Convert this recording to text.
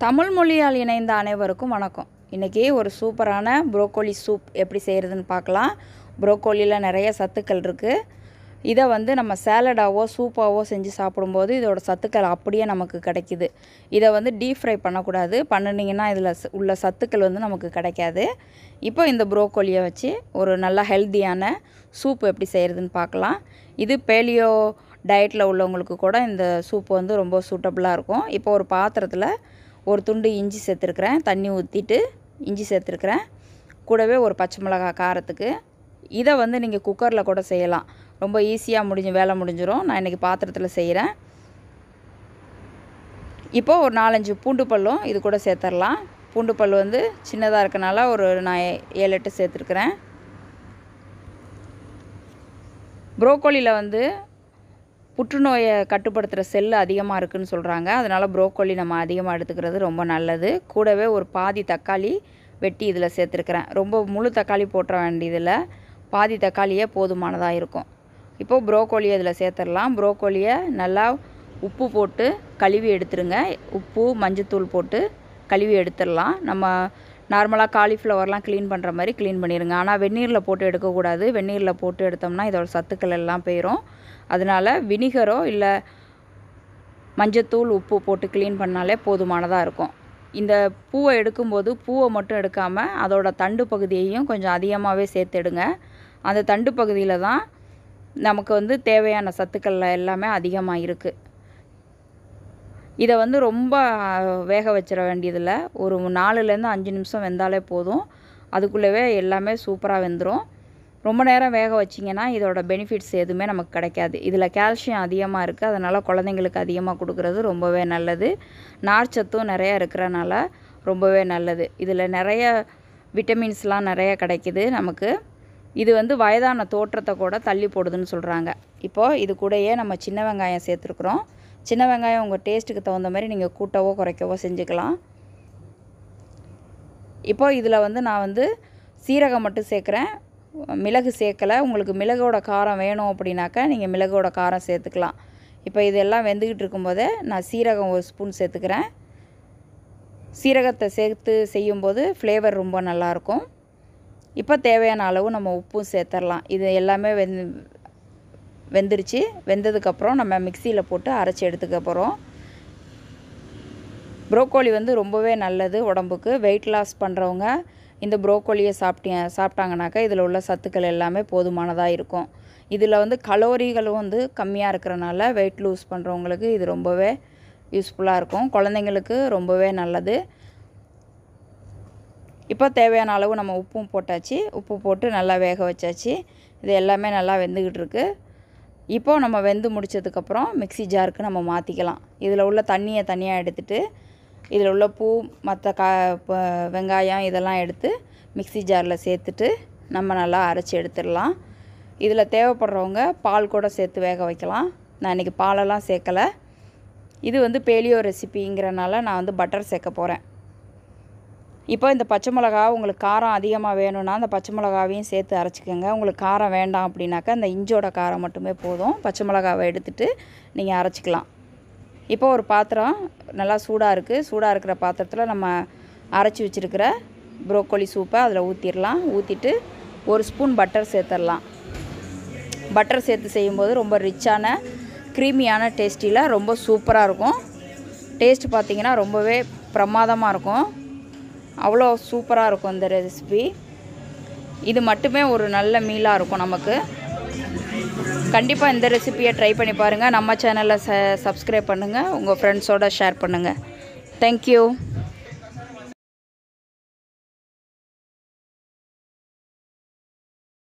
தமிழ் மொழியால் இணைந்த அனைவருக்கும் வணக்கம். இன்றைக்கி ஒரு சூப்பரான ப்ரோக்கோலி சூப் எப்படி செய்கிறதுன்னு பார்க்கலாம். ப்ரோக்கோலியில் நிறைய சத்துக்கள் இருக்குது. இதை நம்ம சேலடாவோ சூப்பாவோ செஞ்சு சாப்பிடும்போது இதோட சத்துக்கள் அப்படியே நமக்கு கிடைக்கிது. இதை டீப் ஃப்ரை பண்ணக்கூடாது. பண்ணினீங்கன்னா இதில் உள்ள சத்துக்கள் நமக்கு கிடைக்காது. இப்போ இந்த ப்ரோக்கோலியை வச்சு ஒரு நல்ல ஹெல்த்தியான சூப் எப்படி செய்கிறதுன்னு பார்க்கலாம். இது பேலியோ டயட்டில் உள்ளவங்களுக்கு கூட இந்த சூப் ரொம்ப சூட்டபுளாக இருக்கும். இப்போ ஒரு பாத்திரத்தில் ஒரு துண்டு இஞ்சி சேர்த்துருக்குறேன். தண்ணி ஊற்றிட்டு இஞ்சி சேர்த்துருக்குறேன். கூடவே ஒரு பச்சை மிளகாய் காரத்துக்கு. இதை நீங்கள் குக்கரில் கூட செய்யலாம். ரொம்ப ஈஸியாக வேலை முடிஞ்சிடும். நான் இன்றைக்கி பாத்திரத்தில் செய்கிறேன். இப்போது ஒரு 4-5 பூண்டு பல்லும் இது கூட சேர்த்துடலாம். பூண்டு பல் சின்னதாக இருக்கனால நான் 7-8 சேர்த்துருக்குறேன். ப்ரோக்கோலியில் புற்றுநோயை கட்டுப்படுத்துகிற செல்லு அதிகமாக இருக்குதுன்னு சொல்கிறாங்க. அதனால் ப்ரோக்கோலி நம்ம அதிகமாக எடுத்துக்கிறது ரொம்ப நல்லது. கூடவே ஒரு பாதி தக்காளி வெட்டி இதில் சேர்த்துருக்குறேன். ரொம்ப முழு தக்காளி போட்டுற வேண்டியதில் பாதி தக்காளியே போதுமானதாக இருக்கும். இப்போது ப்ரோக்கோலியை இதில் சேர்த்துடலாம். ப்ரோக்கோலியை நல்லா உப்பு போட்டு கழுவி எடுத்துருங்க. உப்பு மஞ்சத்தூள் போட்டு கழுவி எடுத்துடலாம். நம்ம நார்மலாக காலிஃப்ளவர்லாம் க்ளீன் பண்ணுற மாதிரி க்ளீன் பண்ணிடுங்க. ஆனால் வெந்நீரில் போட்டு எடுக்கக்கூடாது. வெந்நீரில் போட்டு எடுத்தோம்னா இதோட சத்துக்கள் எல்லாம் போயிடும். அதனால் வினிகரோ இல்லை மஞ்சத்தூள் உப்பு போட்டு க்ளீன் பண்ணாலே போதுமானதாக இருக்கும். இந்த பூவை எடுக்கும்போது பூவை மட்டும் எடுக்காமல் அதோட தண்டு பகுதியையும் கொஞ்சம் அதிகமாகவே சேர்த்துடுங்க. அந்த தண்டு பகுதியில் தான் நமக்கு தேவையான சத்துக்கள் எல்லாமே அதிகமாக இருக்குது. இதை ரொம்ப வேக வச்சிட வேண்டியதில்லை. ஒரு 4-5 நிமிஷம் வெந்தாலே போதும். அதுக்குள்ளவே எல்லாமே சூப்பராக வெந்துடும். ரொம்ப நேரம் வேக வச்சிங்கன்னா இதோட பெனிஃபிட்ஸ் எதுவுமே நமக்கு கிடைக்காது. இதில் கால்சியம் அதிகமாக இருக்குது. அதனால் குழந்தைங்களுக்கு அதிகமாக கொடுக்குறது ரொம்பவே நல்லது. நார்ச்சத்தும் நிறையா இருக்கிறனால ரொம்பவே நல்லது. இதில் நிறைய விட்டமின்ஸ்லாம் நிறைய கிடைக்கிது நமக்கு. இது வயதான தோற்றத்தை கூட தள்ளி போடுதுன்னு சொல்கிறாங்க. இப்போது இது கூடயே நம்ம சின்ன வெங்காயம் சேர்த்துருக்குறோம். சின்ன வெங்காயம் உங்கள் டேஸ்ட்டுக்கு தகுந்த மாதிரி நீங்கள் கூட்டவோ குறைக்கவோ செஞ்சுக்கலாம். இப்போது இதில் நான் சீரகம் மட்டும் சேர்க்குறேன். மிளகு சேர்க்கலை. உங்களுக்கு மிளகோட காரம் வேணும் அப்படின்னாக்கா நீங்கள் மிளகோட காரம் சேர்த்துக்கலாம். இப்போ இதெல்லாம் வெந்துக்கிட்டு இருக்கும்போதே நான் சீரகம் 1 ஸ்பூன் சேர்த்துக்கிறேன். சீரகத்தை சேர்த்து செய்யும்போது ஃப்ளேவர் ரொம்ப நல்லாயிருக்கும். இப்போ தேவையான அளவு நம்ம உப்பும் சேர்த்துடலாம். இது எல்லாமே வெந்துருச்சு. வெந்ததுக்கப்புறம் நம்ம மிக்சியில் போட்டு அரைச்சி எடுத்துக்க போகிறோம். ப்ரோக்கோலி ரொம்பவே நல்லது உடம்புக்கு. வெயிட் லாஸ் பண்ணுறவங்க இந்த ப்ரோக்கோலியை சாப்பிட்டாங்கனாக்கா இதில் உள்ள சத்துக்கள் எல்லாமே போதுமானதாக இருக்கும். இதில் கலோரிகளும் கம்மியாக இருக்கிறனால வெயிட் லூஸ் பண்ணுறவங்களுக்கு இது ரொம்பவே யூஸ்ஃபுல்லாக இருக்கும். குழந்தைங்களுக்கு ரொம்பவே நல்லது. இப்போ தேவையான அளவு நம்ம உப்பும் போட்டாச்சு. உப்பு போட்டு நல்லா வேக வச்சாச்சு. இது எல்லாமே நல்லா வெந்துக்கிட்டு இருக்குது. இப்போது நம்ம வெந்து முடித்ததுக்கப்புறம் மிக்ஸி ஜாருக்கு நம்ம மாற்றிக்கலாம். இதில் உள்ள தண்ணியை தனியாக எடுத்துகிட்டு இதில் உள்ள பூ மற்ற வெங்காயம் இதெல்லாம் எடுத்து மிக்ஸி ஜாரில் சேர்த்துட்டு நம்ம நல்லா அரைச்சி எடுத்துடலாம். இதில் தேவைப்படுறவங்க பால் கூட சேர்த்து வேக வைக்கலாம். நான் இன்றைக்கி பாலெல்லாம் சேர்க்கலை. இது பேலியோ ரெசிபிங்கிறனால நான் பட்டர் சேர்க்க போகிறேன். இப்போ இந்த பச்சை மிளகா உங்களுக்கு காரம் அதிகமாக வேணும்னா அந்த பச்சை மிளகாவையும் சேர்த்து அரைச்சிக்கோங்க. உங்களுக்கு காரம் வேண்டாம் அப்படின்னாக்கா இந்த இஞ்சோட காரம் மட்டுமே போதும். பச்சை மிளகாவை எடுத்துகிட்டு நீங்கள் அரைச்சிக்கலாம். இப்போ ஒரு பாத்திரம் நல்லா சூடாக இருக்குது. சூடாக இருக்கிற பாத்திரத்தில் நம்ம அரைச்சி வச்சுருக்கிற ப்ரோக்கோலி சூப்பை அதில் ஊற்றிடலாம். ஊற்றிட்டு 1 ஸ்பூன் பட்டர் சேர்த்துடலாம். பட்டர் சேர்த்து செய்யும்போது ரொம்ப ரிச்சான க்ரீமியான டேஸ்ட்டில் ரொம்ப சூப்பராக இருக்கும். டேஸ்ட் பார்த்திங்கன்னா ரொம்பவே பிரமாதமாக இருக்கும். அவ்வளோ சூப்பராக இருக்கும் இந்த ரெசிபி. இது மட்டுமே ஒரு நல்ல மீலாக இருக்கும் நமக்கு. கண்டிப்பாக இந்த ரெசிபியை ட்ரை பண்ணி பாருங்கள். நம்ம சேனலை சப்ஸ்கிரைப் பண்ணுங்கள். உங்கள் ஃப்ரெண்ட்ஸோடு ஷேர் பண்ணுங்கள். தேங்க்யூ.